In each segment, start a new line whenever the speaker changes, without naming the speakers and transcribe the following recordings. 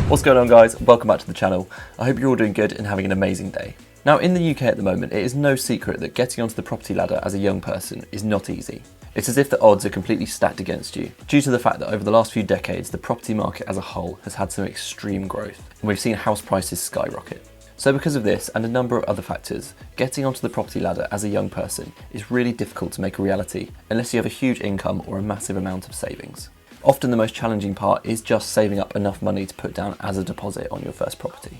What's going on, guys? Welcome back to the channel. I hope you're all doing good and having an amazing day. Now, in the UK at the moment, it is no secret that getting onto the property ladder as a young person is not easy. It's as if the odds are completely stacked against you, due to the fact that over the last few decades, the property market as a whole has had some extreme growth, and we've seen house prices skyrocket. So because of this and a number of other factors, getting onto the property ladder as a young person is really difficult to make a reality unless you have a huge income or a massive amount of savings. Often the most challenging part is just saving up enough money to put down as a deposit on your first property.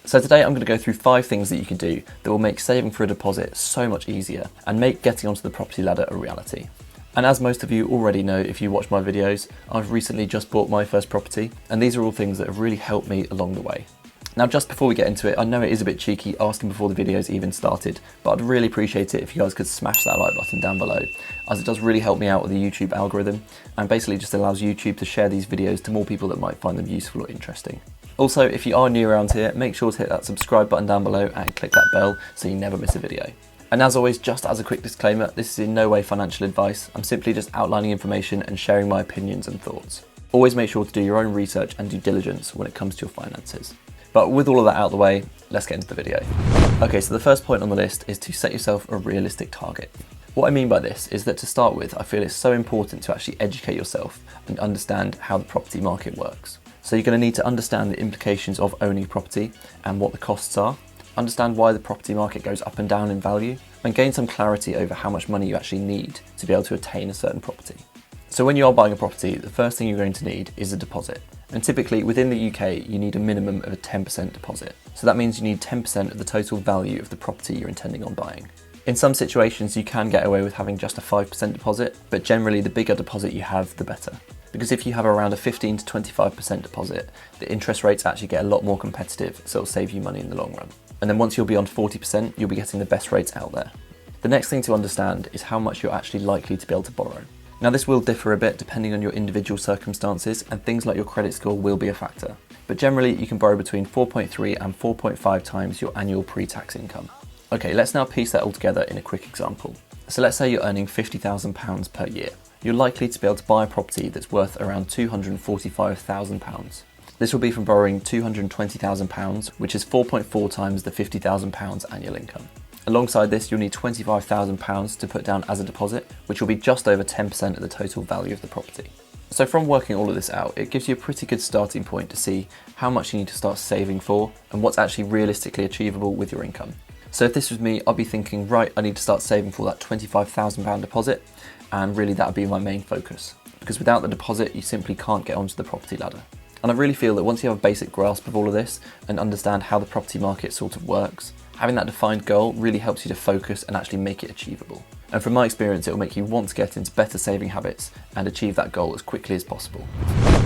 So today I'm going to go through 5 things that you can do that will make saving for a deposit so much easier and make getting onto the property ladder a reality. And as most of you already know if you watch my videos, I've recently just bought my first property, and these are all things that have really helped me along the way. Now, just before we get into it, I know it is a bit cheeky asking before the videos even started, but I'd really appreciate it if you guys could smash that like button down below, as it does really help me out with the YouTube algorithm and basically just allows YouTube to share these videos to more people that might find them useful or interesting. Also, if you are new around here, make sure to hit that subscribe button down below and click that bell so you never miss a video. And as always, just as a quick disclaimer, this is in no way financial advice. I'm simply just outlining information and sharing my opinions and thoughts. Always make sure to do your own research and due diligence when it comes to your finances. But with all of that out of the way, let's get into the video. Okay, so the first point on the list is to set yourself a realistic target. What I mean by this is that to start with, I feel it's so important to actually educate yourself and understand how the property market works. So you're going to need to understand the implications of owning property and what the costs are, understand why the property market goes up and down in value, and gain some clarity over how much money you actually need to be able to attain a certain property. So when you are buying a property, the first thing you're going to need is a deposit. And typically within the UK, you need a minimum of a 10% deposit. So that means you need 10% of the total value of the property you're intending on buying. In some situations, you can get away with having just a 5% deposit, but generally the bigger deposit you have, the better. Because if you have around a 15 to 25% deposit, the interest rates actually get a lot more competitive, so it'll save you money in the long run. And then once you're beyond 40%, you'll be getting the best rates out there. The next thing to understand is how much you're actually likely to be able to borrow. Now, this will differ a bit depending on your individual circumstances, and things like your credit score will be a factor. But generally, you can borrow between 4.3 and 4.5 times your annual pre-tax income. Okay, let's now piece that all together in a quick example. So let's say you're earning £50,000 per year. You're likely to be able to buy a property that's worth around £245,000. This will be from borrowing £220,000, which is 4.4 times the £50,000 annual income. Alongside this, you'll need £25,000 to put down as a deposit, which will be just over 10% of the total value of the property. So from working all of this out, it gives you a pretty good starting point to see how much you need to start saving for and what's actually realistically achievable with your income. So if this was me, I'd be thinking, right, I need to start saving for that £25,000 deposit, and really that would be my main focus. Because without the deposit, you simply can't get onto the property ladder. And I really feel that once you have a basic grasp of all of this and understand how the property market sort of works, having that defined goal really helps you to focus and actually make it achievable. And from my experience, it will make you want to get into better saving habits and achieve that goal as quickly as possible.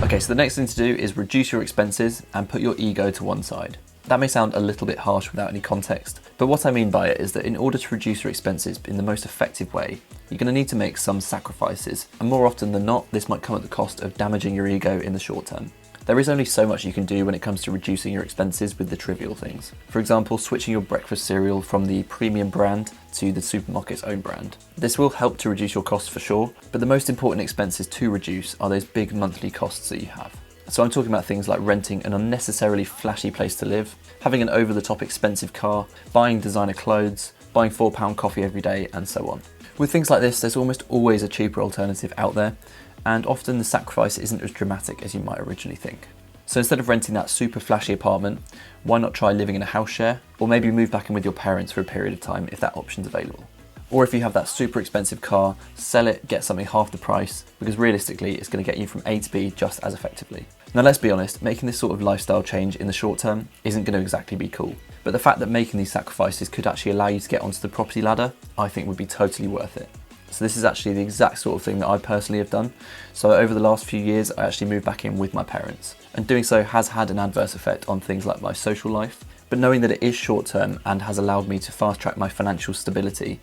Okay, so the next thing to do is reduce your expenses and put your ego to one side. That may sound a little bit harsh without any context, but what I mean by it is that in order to reduce your expenses in the most effective way, you're going to need to make some sacrifices, and more often than not, this might come at the cost of damaging your ego in the short term. There is only so much you can do when it comes to reducing your expenses with the trivial things. For example, switching your breakfast cereal from the premium brand to the supermarket's own brand. This will help to reduce your costs for sure, but the most important expenses to reduce are those big monthly costs that you have. So I'm talking about things like renting an unnecessarily flashy place to live, having an over-the-top expensive car, buying designer clothes, buying £4 coffee every day, and so on. With things like this, there's almost always a cheaper alternative out there, and often the sacrifice isn't as dramatic as you might originally think. So instead of renting that super flashy apartment, why not try living in a house share, or maybe move back in with your parents for a period of time if that option's available. Or if you have that super expensive car, sell it, get something half the price, because realistically it's going to get you from A to B just as effectively. Now let's be honest, making this sort of lifestyle change in the short term isn't going to exactly be cool, but the fact that making these sacrifices could actually allow you to get onto the property ladder, I think would be totally worth it. So this is actually the exact sort of thing that I personally have done. So over the last few years, I actually moved back in with my parents, and doing so has had an adverse effect on things like my social life. But knowing that it is short term and has allowed me to fast track my financial stability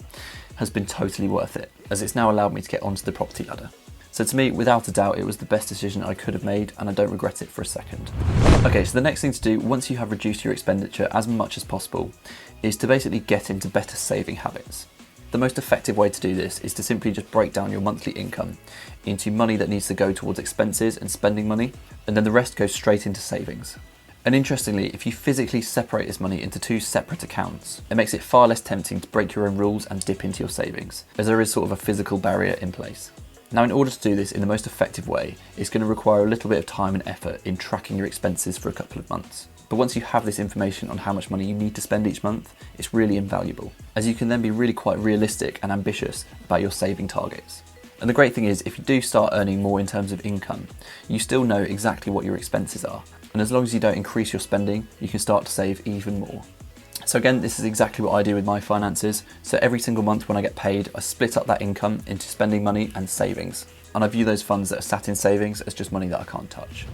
has been totally worth it, as it's now allowed me to get onto the property ladder. So to me, without a doubt, it was the best decision I could have made, and I don't regret it for a second. Okay, so the next thing to do once you have reduced your expenditure as much as possible is to basically get into better saving habits. The most effective way to do this is to simply just break down your monthly income into money that needs to go towards expenses and spending money, and then the rest goes straight into savings. And interestingly, if you physically separate this money into two separate accounts, it makes it far less tempting to break your own rules and dip into your savings, as there is sort of a physical barrier in place. Now, in order to do this in the most effective way, it's going to require a little bit of time and effort in tracking your expenses for a couple of months. But once you have this information on how much money you need to spend each month, it's really invaluable, as you can then be really quite realistic and ambitious about your saving targets. And the great thing is, if you do start earning more in terms of income, you still know exactly what your expenses are. And as long as you don't increase your spending, you can start to save even more. So again, this is exactly what I do with my finances. So every single month when I get paid, I split up that income into spending money and savings. And I view those funds that are sat in savings as just money that I can't touch.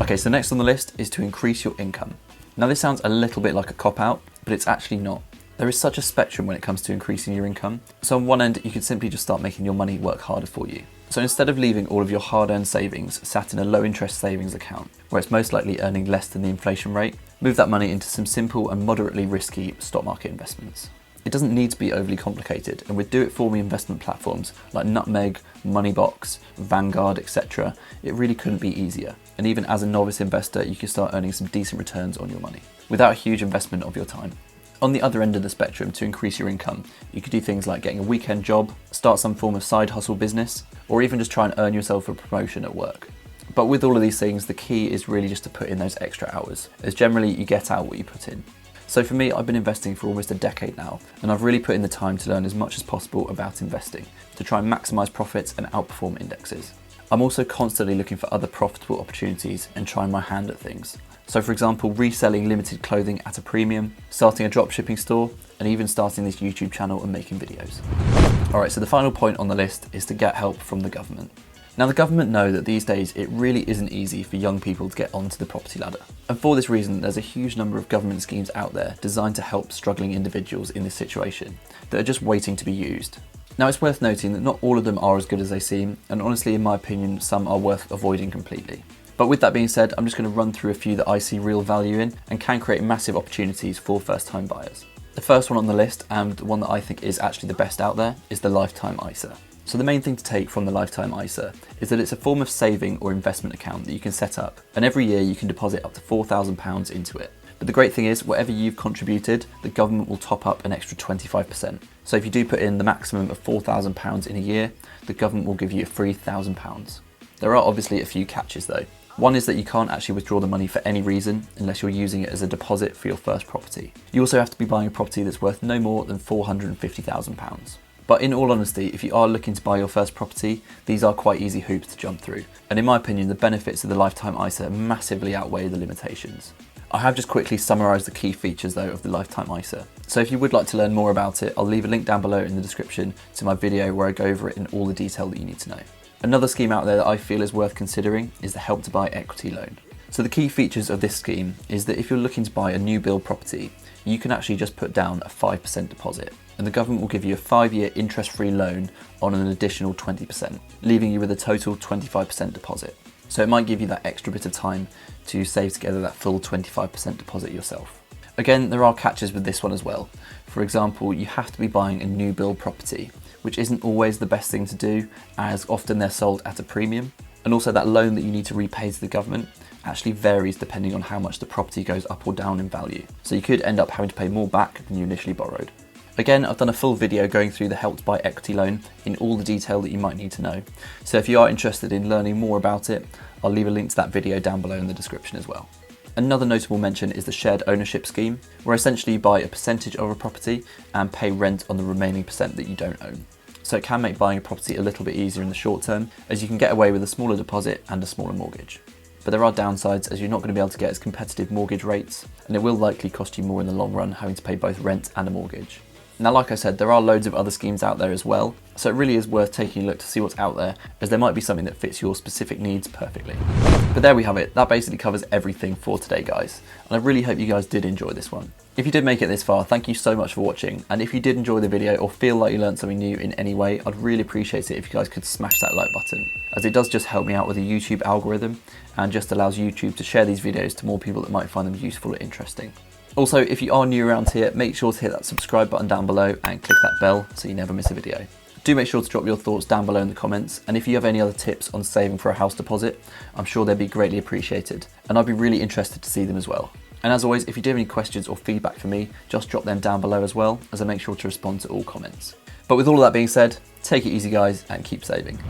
Okay, so next on the list is to increase your income. Now this sounds a little bit like a cop-out, but it's actually not. There is such a spectrum when it comes to increasing your income. So on one end, you could simply just start making your money work harder for you. So instead of leaving all of your hard-earned savings sat in a low-interest savings account, where it's most likely earning less than the inflation rate, move that money into some simple and moderately risky stock market investments. It doesn't need to be overly complicated, and with do-it-for-me investment platforms like Nutmeg, Moneybox, Vanguard, etc., it really couldn't be easier. And even as a novice investor, you can start earning some decent returns on your money, without a huge investment of your time. On the other end of the spectrum, to increase your income, you could do things like getting a weekend job, start some form of side hustle business, or even just try and earn yourself a promotion at work. But with all of these things, the key is really just to put in those extra hours, as generally you get out what you put in. So for me, I've been investing for almost a decade now, and I've really put in the time to learn as much as possible about investing, to try and maximise profits and outperform indexes. I'm also constantly looking for other profitable opportunities and trying my hand at things. So for example, reselling limited clothing at a premium, starting a dropshipping store, and even starting this YouTube channel and making videos. Alright, so the final point on the list is to get help from the government. Now the government know that these days it really isn't easy for young people to get onto the property ladder. And for this reason, there's a huge number of government schemes out there designed to help struggling individuals in this situation that are just waiting to be used. Now it's worth noting that not all of them are as good as they seem, and honestly in my opinion some are worth avoiding completely. But with that being said, I'm just going to run through a few that I see real value in and can create massive opportunities for first time buyers. The first one on the list, and the one that I think is actually the best out there, is the Lifetime ISA. So the main thing to take from the Lifetime ISA is that it's a form of saving or investment account that you can set up, and every year you can deposit up to £4,000 into it. But the great thing is, whatever you've contributed, the government will top up an extra 25%. So if you do put in the maximum of £4,000 in a year, the government will give you £3,000. There are obviously a few catches though. One is that you can't actually withdraw the money for any reason unless you're using it as a deposit for your first property. You also have to be buying a property that's worth no more than £450,000. But in all honesty, if you are looking to buy your first property, these are quite easy hoops to jump through. And in my opinion, the benefits of the Lifetime ISA massively outweigh the limitations. I have just quickly summarised the key features though of the Lifetime ISA. So if you would like to learn more about it, I'll leave a link down below in the description to my video where I go over it in all the detail that you need to know. Another scheme out there that I feel is worth considering is the Help to Buy equity loan. So the key features of this scheme is that if you're looking to buy a new build property, you can actually just put down a 5% deposit, and the government will give you a 5-year interest-free loan on an additional 20%, leaving you with a total 25% deposit. So it might give you that extra bit of time to save together that full 25% deposit yourself. Again, there are catches with this one as well. For example, you have to be buying a new build property, which isn't always the best thing to do, as often they're sold at a premium. And also that loan that you need to repay to the government actually varies depending on how much the property goes up or down in value. So you could end up having to pay more back than you initially borrowed. Again, I've done a full video going through the Help to Buy equity loan in all the detail that you might need to know. So if you are interested in learning more about it, I'll leave a link to that video down below in the description as well. Another notable mention is the shared ownership scheme, where essentially you buy a percentage of a property and pay rent on the remaining percent that you don't own. So it can make buying a property a little bit easier in the short term, as you can get away with a smaller deposit and a smaller mortgage. But there are downsides, as you're not going to be able to get as competitive mortgage rates, and it will likely cost you more in the long run having to pay both rent and a mortgage. Now, like I said, there are loads of other schemes out there as well, so it really is worth taking a look to see what's out there, as there might be something that fits your specific needs perfectly. But there we have it, that basically covers everything for today guys, and I really hope you guys did enjoy this one. If you did make it this far, thank you so much for watching, and if you did enjoy the video or feel like you learned something new in any way, I'd really appreciate it if you guys could smash that like button, as it does just help me out with the YouTube algorithm, and just allows YouTube to share these videos to more people that might find them useful or interesting. Also, if you are new around here, make sure to hit that subscribe button down below and click that bell so you never miss a video. Do make sure to drop your thoughts down below in the comments, and if you have any other tips on saving for a house deposit, I'm sure they'd be greatly appreciated, and I'd be really interested to see them as well. And as always, if you do have any questions or feedback for me, just drop them down below as well, as I make sure to respond to all comments. But with all of that being said, take it easy guys and keep saving.